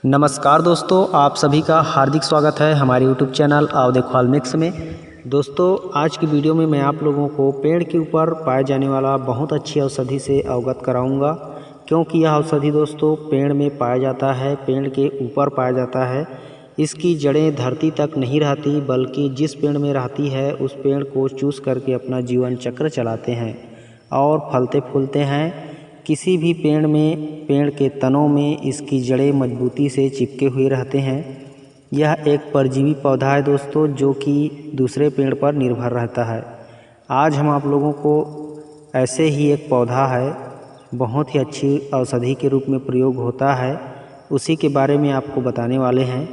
नमस्कार दोस्तों, आप सभी का हार्दिक स्वागत है हमारे YouTube चैनल आओ देखो हाल मिक्स में। दोस्तों, आज की वीडियो में मैं आप लोगों को पेड़ के ऊपर पाए जाने वाला बहुत अच्छी औषधि से अवगत कराऊंगा, क्योंकि यह औषधि दोस्तों पेड़ में पाया जाता है, पेड़ के ऊपर पाया जाता है। इसकी जड़ें धरती तक नहीं रहती, बल्कि जिस पेड़ में रहती है उस पेड़ को चूस करके अपना जीवन चक्र चलाते हैं और फलते फूलते हैं। किसी भी पेड़ में, पेड़ के तनों में इसकी जड़ें मजबूती से चिपके हुए रहते हैं। यह एक परजीवी पौधा है दोस्तों, जो कि दूसरे पेड़ पर निर्भर रहता है। आज हम आप लोगों को ऐसे ही एक पौधा है, बहुत ही अच्छी औषधि के रूप में प्रयोग होता है, उसी के बारे में आपको बताने वाले हैं,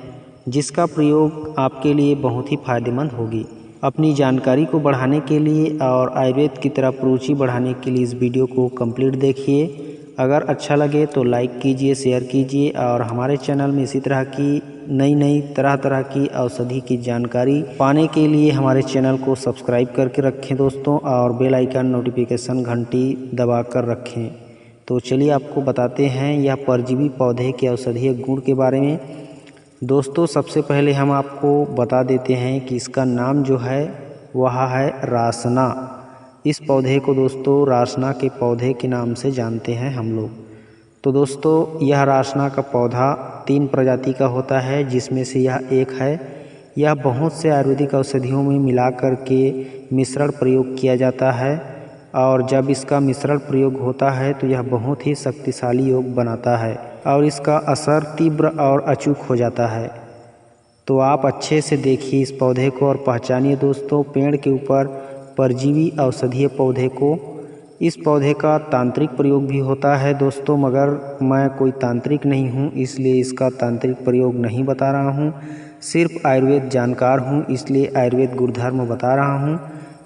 जिसका प्रयोग आपके लिए बहुत ही फायदेमंद होगी। अपनी जानकारी को बढ़ाने के लिए और आयुर्वेद की तरफ रुचि बढ़ाने के लिए इस वीडियो को कंप्लीट देखिए। अगर अच्छा लगे तो लाइक कीजिए, शेयर कीजिए और हमारे चैनल में इसी तरह की नई तरह तरह की औषधि की जानकारी पाने के लिए हमारे चैनल को सब्सक्राइब करके रखें दोस्तों, और बेल आइकन नोटिफिकेशन घंटी दबा कर रखें। तो चलिए आपको बताते हैं यह परजीवी पौधे के औषधीय गुण के बारे में। दोस्तों, सबसे पहले हम आपको बता देते हैं कि इसका नाम जो है वह है रासना। इस पौधे को दोस्तों रासना के पौधे के नाम से जानते हैं हम लोग। तो दोस्तों, यह रासना का पौधा 3 प्रजाति का होता है, जिसमें से यह एक है। यह बहुत से आयुर्वेदिक औषधियों में मिला कर के मिश्रण प्रयोग किया जाता है, और जब इसका मिश्रण प्रयोग होता है तो यह बहुत ही शक्तिशाली योग बनाता है और इसका असर तीव्र और अचूक हो जाता है। तो आप अच्छे से देखिए इस पौधे को और पहचानिए दोस्तों पेड़ के ऊपर परजीवी औषधीय पौधे को। इस पौधे का तांत्रिक प्रयोग भी होता है दोस्तों, मगर मैं कोई तांत्रिक नहीं हूँ, इसलिए इसका तांत्रिक प्रयोग नहीं बता रहा हूँ। सिर्फ आयुर्वेद जानकार हूँ, इसलिए आयुर्वेद गुणधर्म बता रहा हूँ।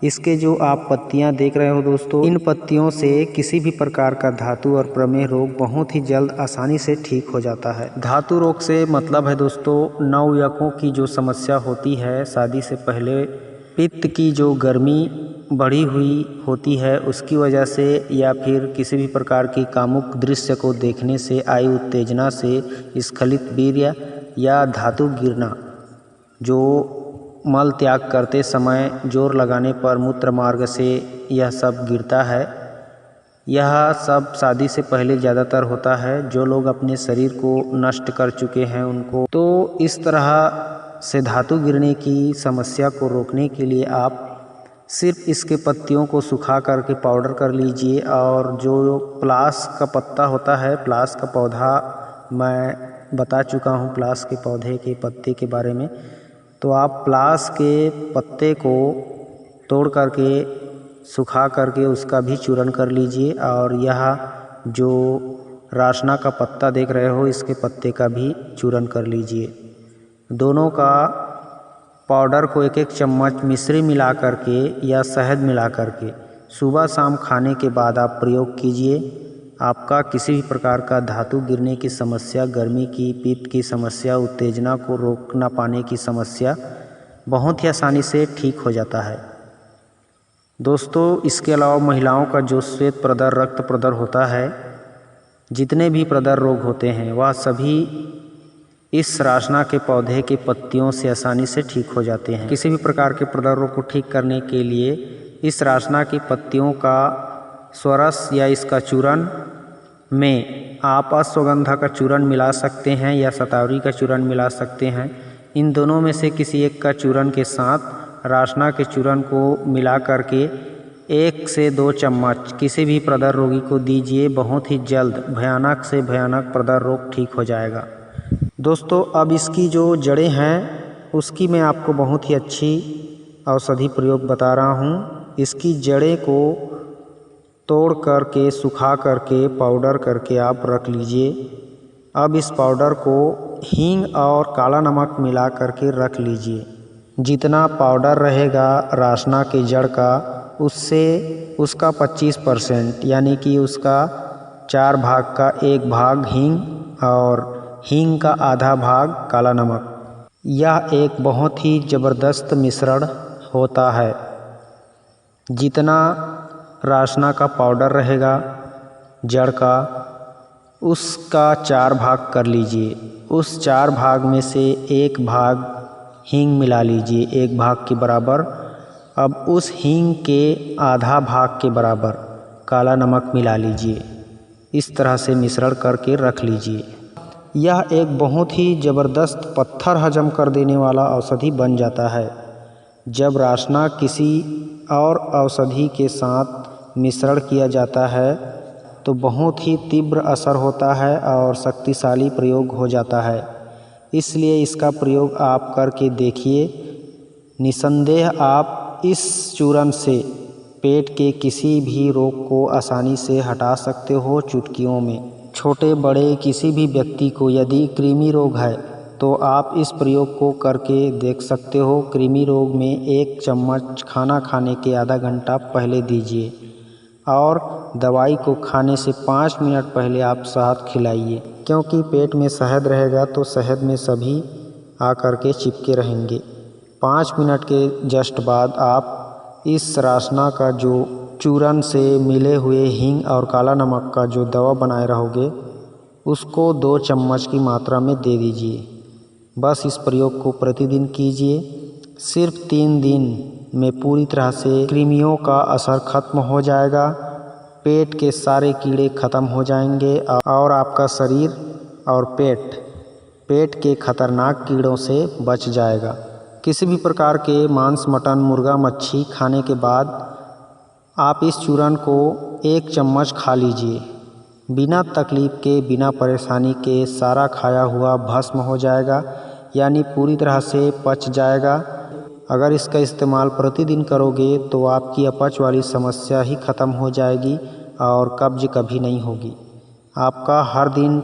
इसके जो आप पत्तियां देख रहे हो दोस्तों, इन पत्तियों से किसी भी प्रकार का धातु और प्रमेह रोग बहुत ही जल्द आसानी से ठीक हो जाता है। धातु रोग से मतलब है दोस्तों नवयुवकों की जो समस्या होती है शादी से पहले, पित्त की जो गर्मी बढ़ी हुई होती है उसकी वजह से, या फिर किसी भी प्रकार की कामुक दृश्य को देखने से आई उत्तेजना से स्खलित वीर्य या धातु गिरना, जो मल त्याग करते समय जोर लगाने पर मूत्र मार्ग से यह सब गिरता है, यह सब शादी से पहले ज़्यादातर होता है। जो लोग अपने शरीर को नष्ट कर चुके हैं उनको, तो इस तरह से धातु गिरने की समस्या को रोकने के लिए आप सिर्फ इसके पत्तियों को सुखा करके पाउडर कर लीजिए। और जो प्लास का पत्ता होता है, प्लास का पौधा मैं बता चुका हूँ, प्लास के पौधे के पत्ते के बारे में। तो आप प्लास के पत्ते को तोड़ करके सुखा करके उसका भी चूर्ण कर लीजिए, और यह जो रासना का पत्ता देख रहे हो इसके पत्ते का भी चूर्ण कर लीजिए। दोनों का पाउडर को 1-1 चम्मच मिश्री मिला करके या शहद मिला करके सुबह शाम खाने के बाद आप प्रयोग कीजिए। आपका किसी भी प्रकार का धातु गिरने की समस्या, गर्मी की, पित्त की समस्या, उत्तेजना को रोक ना पाने की समस्या बहुत ही आसानी से ठीक हो जाता है दोस्तों। इसके अलावा महिलाओं का जो श्वेत प्रदर, रक्त प्रदर होता है, जितने भी प्रदर रोग होते हैं वह सभी इस रासना के पौधे के पत्तियों से आसानी से ठीक हो जाते हैं। किसी भी प्रकार के प्रदर रोग को ठीक करने के लिए इस रासना की पत्तियों का स्वरस या इसका चूर्ण में आप अश्वगंधा का चूर्ण मिला सकते हैं या शतावरी का चूर्ण मिला सकते हैं। इन दोनों में से किसी एक का चूर्ण के साथ रासना के चूर्ण को मिला करके 1 से 2 चम्मच किसी भी प्रदर रोगी को दीजिए। बहुत ही जल्द भयानक से भयानक प्रदर रोग ठीक हो जाएगा दोस्तों। अब इसकी जो जड़ें हैं उसकी मैं आपको बहुत ही अच्छी औषधि प्रयोग बता रहा हूँ। इसकी जड़ें को तोड़ करके सुखा करके पाउडर करके आप रख लीजिए। अब इस पाउडर को हींग और काला नमक मिला करके रख लीजिए। जितना पाउडर रहेगा रासना के जड़ का, उससे उसका 25% यानी कि उसका 4 भाग का 1 भाग हींग और हींग का आधा भाग काला नमक। यह एक बहुत ही ज़बरदस्त मिश्रण होता है। जितना रासना का पाउडर रहेगा जड़ का, उसका 4 भाग कर लीजिए। उस 4 भाग में से 1 भाग हींग मिला लीजिए, 1 भाग के बराबर। अब उस हींग के आधा भाग के बराबर काला नमक मिला लीजिए। इस तरह से मिश्रण करके रख लीजिए। यह एक बहुत ही ज़बरदस्त पत्थर हजम कर देने वाला औषधि बन जाता है। जब राशना किसी और औषधि के साथ मिश्रण किया जाता है तो बहुत ही तीव्र असर होता है और शक्तिशाली प्रयोग हो जाता है। इसलिए इसका प्रयोग आप करके देखिए। निसंदेह आप इस चूर्ण से पेट के किसी भी रोग को आसानी से हटा सकते हो चुटकियों में। छोटे बड़े किसी भी व्यक्ति को यदि कृमि रोग है तो आप इस प्रयोग को करके देख सकते हो। कृमि रोग में 1 चम्मच खाना खाने के आधा घंटा पहले दीजिए और दवाई को खाने से 5 मिनट पहले आप शहद खिलाइए, क्योंकि पेट में शहद रहेगा तो शहद में सभी आकर के चिपके रहेंगे। 5 मिनट के जस्ट बाद आप इस राशना का जो चूर्ण से मिले हुए हींग और काला नमक का जो दवा बनाए रहोगे उसको 2 चम्मच की मात्रा में दे दीजिए। बस इस प्रयोग को प्रतिदिन कीजिए। सिर्फ 3 दिन में पूरी तरह से कृमियों का असर खत्म हो जाएगा। पेट के सारे कीड़े खत्म हो जाएंगे और आपका शरीर और पेट के खतरनाक कीड़ों से बच जाएगा। किसी भी प्रकार के मांस, मटन, मुर्गा, मच्छी खाने के बाद आप इस चूर्ण को 1 चम्मच खा लीजिए। बिना तकलीफ के, बिना परेशानी के सारा खाया हुआ भस्म हो जाएगा, यानी पूरी तरह से पच जाएगा। अगर इसका इस्तेमाल प्रतिदिन करोगे तो आपकी अपच वाली समस्या ही ख़त्म हो जाएगी और कब्ज कभी नहीं होगी। आपका हर दिन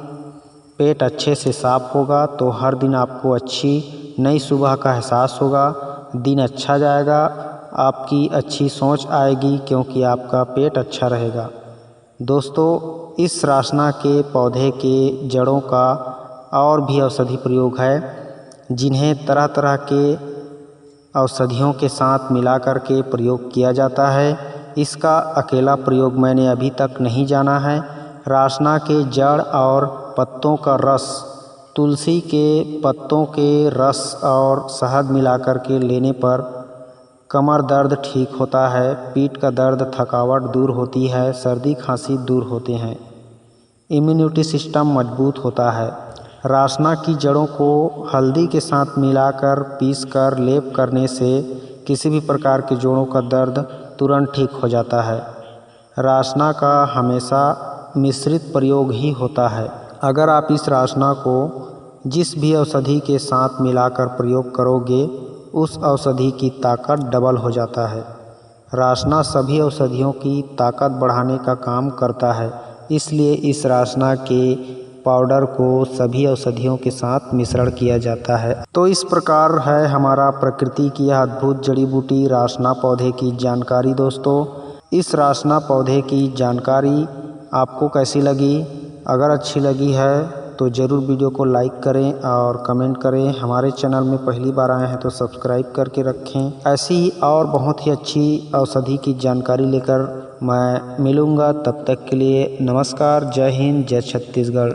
पेट अच्छे से साफ होगा तो हर दिन आपको अच्छी नई सुबह का एहसास होगा। दिन अच्छा जाएगा, आपकी अच्छी सोच आएगी क्योंकि आपका पेट अच्छा रहेगा। दोस्तों, इस राशना के पौधे के जड़ों का और भी औषधि प्रयोग है जिन्हें तरह तरह के औषधियों के साथ मिला कर के प्रयोग किया जाता है। इसका अकेला प्रयोग मैंने अभी तक नहीं जाना है। राशना के जड़ और पत्तों का रस, तुलसी के पत्तों के रस और शहद मिलाकर के लेने पर कमर दर्द ठीक होता है, पीठ का दर्द, थकावट दूर होती है, सर्दी खांसी दूर होते हैं, इम्यूनिटी सिस्टम मजबूत होता है। राशना की जड़ों को हल्दी के साथ मिलाकर पीसकर लेप करने से किसी भी प्रकार के जोड़ों का दर्द तुरंत ठीक हो जाता है। राशना का हमेशा मिश्रित प्रयोग ही होता है। अगर आप इस राशना को जिस भी औषधि के साथ मिलाकर प्रयोग करोगे उस औषधि की ताकत डबल हो जाता है। राशना सभी औषधियों की ताकत बढ़ाने का काम करता है, इसलिए इस राशना के पाउडर को सभी औषधियों के साथ मिश्रण किया जाता है। तो इस प्रकार है हमारा प्रकृति की यह अद्भुत जड़ी बूटी राशना पौधे की जानकारी। दोस्तों, इस राशना पौधे की जानकारी आपको कैसी लगी? अगर अच्छी लगी है तो ज़रूर वीडियो को लाइक करें और कमेंट करें। हमारे चैनल में पहली बार आए हैं तो सब्सक्राइब करके रखें। ऐसी ही और बहुत ही अच्छी औषधि की जानकारी लेकर मैं मिलूँगा। तब तक के लिए नमस्कार। जय हिंद, जय छत्तीसगढ़।